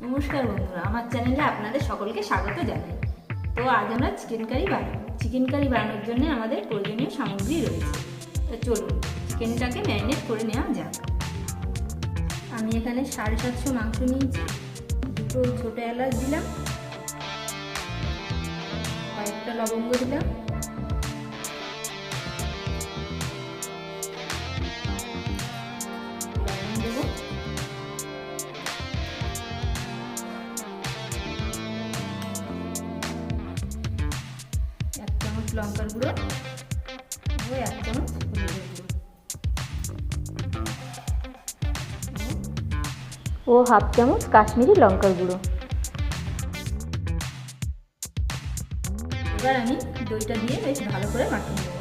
নমস্কার বন্ধুরা, আমার চ্যানেলে আপনাদের সকলকে স্বাগত জানাই। তো আজ আমরা চিকেন কারি বানাবো। চিকেন কারি বানানোর জন্য আমাদের প্রয়োজনীয় সামগ্রী রয়েছে। তো চলুন চিকেনটাকে ম্যারিনেট করে নেওয়া যাক। আমি এখানে 750 মাংস নিয়েছি। দুটো ছোটো এলাচ দিলাম, কয়েকটা লবঙ্গ দিলাম, লবণ দেবো, এক চামচ লঙ্কার গুঁড়ো ও এক চামচ হলুদের গুঁড়ো ও হাফ চামচ কাশ্মীরি লঙ্কার গুঁড়ো। এবার আমি দইটা দিয়ে বেশ ভালো করে মাখিয়ে নেব।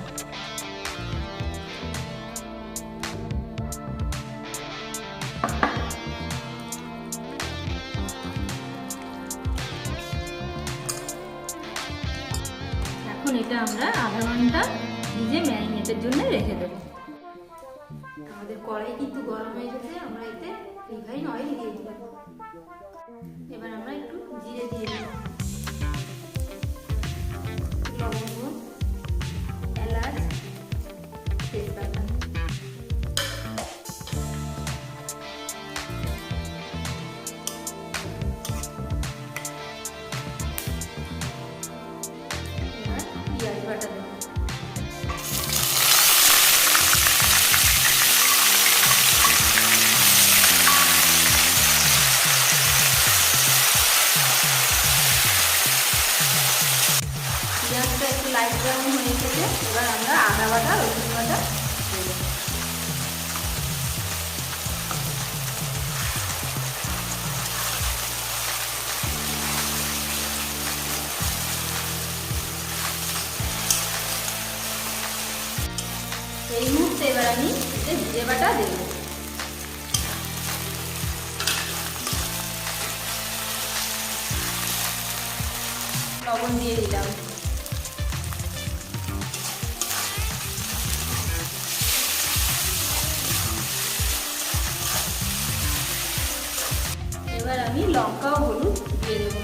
এখন এটা আমরা আধা ঘন্টা ভিজে ম্যারিনেটের জন্য রেখে দেবো। আমাদের কড়াই কিন্তু গরম হয়ে গেছে, আমরা এতে রিফাইন অয়েল দিয়ে দিলাম। এবার আমরা একটু জিরে দিয়ে দিলাম, লবঙ্গ, এলাচ, তেজপাতা। এবার পেঁয়াজ বাটা দেবো। পেঁয়াজটা একটু লাইট ব্রাউন হয়ে গেছে, এবার আমরা আদা বাটা, রসুন বাটা দেবো। এই মুহূর্তে এবার আমি এতে জিরে বাটা দেবো। লবণ দিয়ে দিলাম। এবার আমি লঙ্কা ও হলুদ দিয়ে দেবো।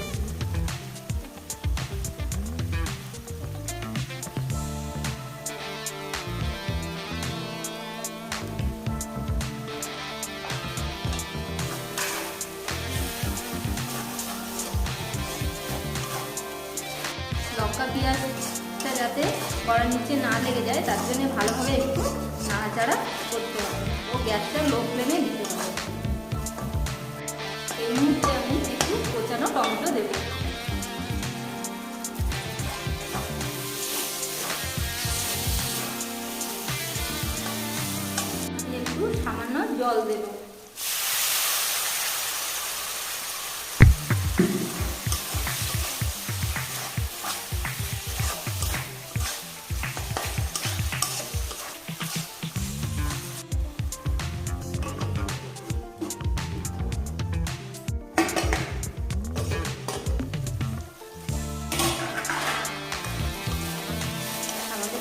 লঙ্কা পেঁয়াজটা যাতে কড়ার নিচে না লেগে যায় তার জন্য ভালোভাবে একটু নাড়াচাড়া করতে হবে ও গ্যাসটা লো ফ্লেমে দিতে হবে। এই মুহূর্তে আমি একটু কোচানো টমেটো দেব। একটু সামান্য জল দেব।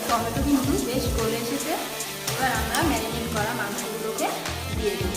টমেটো কিন্তু বেশ গলে এসেছে। এবার আমরা ম্যারিনেট করা মাংসগুলোকে দিয়ে দেব।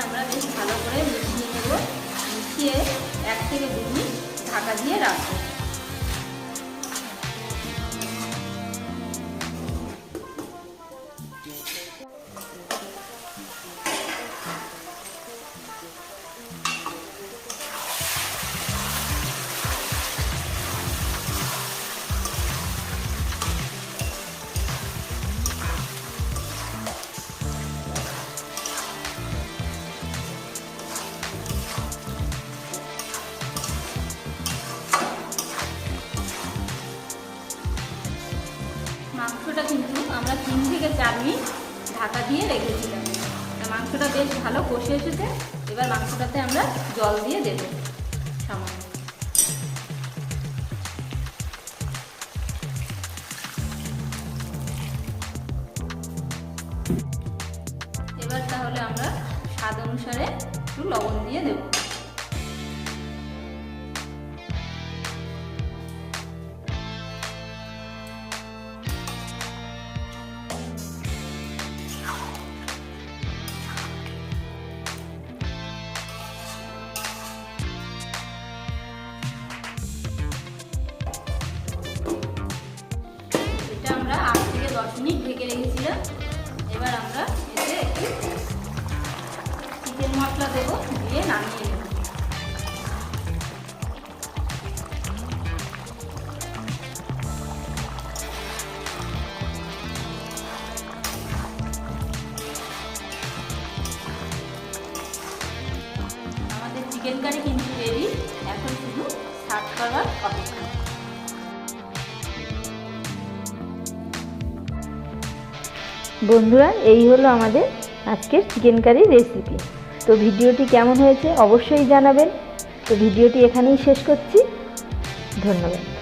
আমরা বেশ ভালো করে মিশিয়ে নেব। মিশিয়ে 1 থেকে 2 মিনিট ঢাকা দিয়ে রাখবো। মাংসটা কিন্তু আমরা 3 থেকে 4 মিনিট ঢাকা দিয়ে রেখেছিলাম। মাংসটা মাংসটা বেশ ভালো কষে এসেছে। এবার মাংসটাতে আমরা জল দিয়ে দেব সামান্য। এবার তাহলে আমরা স্বাদ অনুসারে একটু লবণ দিয়ে দেব। এটা আমরা 8 থেকে 10 মিনিট ঢেকে রেখেছিলাম। এবার আমরা এতে একটু চিকেন মশলা দেবো, দিয়ে নামিয়ে নেব। আমাদের চিকেন কারি কিন্তু রেডি, এখন শুধু সার্ভ করার অপেক্ষা। বন্ধুরা, এই হলো আমাদের আজকের চিকেন কারি রেসিপি। তো ভিডিওটি কেমন হয়েছে অবশ্যই জানাবেন। তো ভিডিওটি এখানেই শেষ করছি। ধন্যবাদ।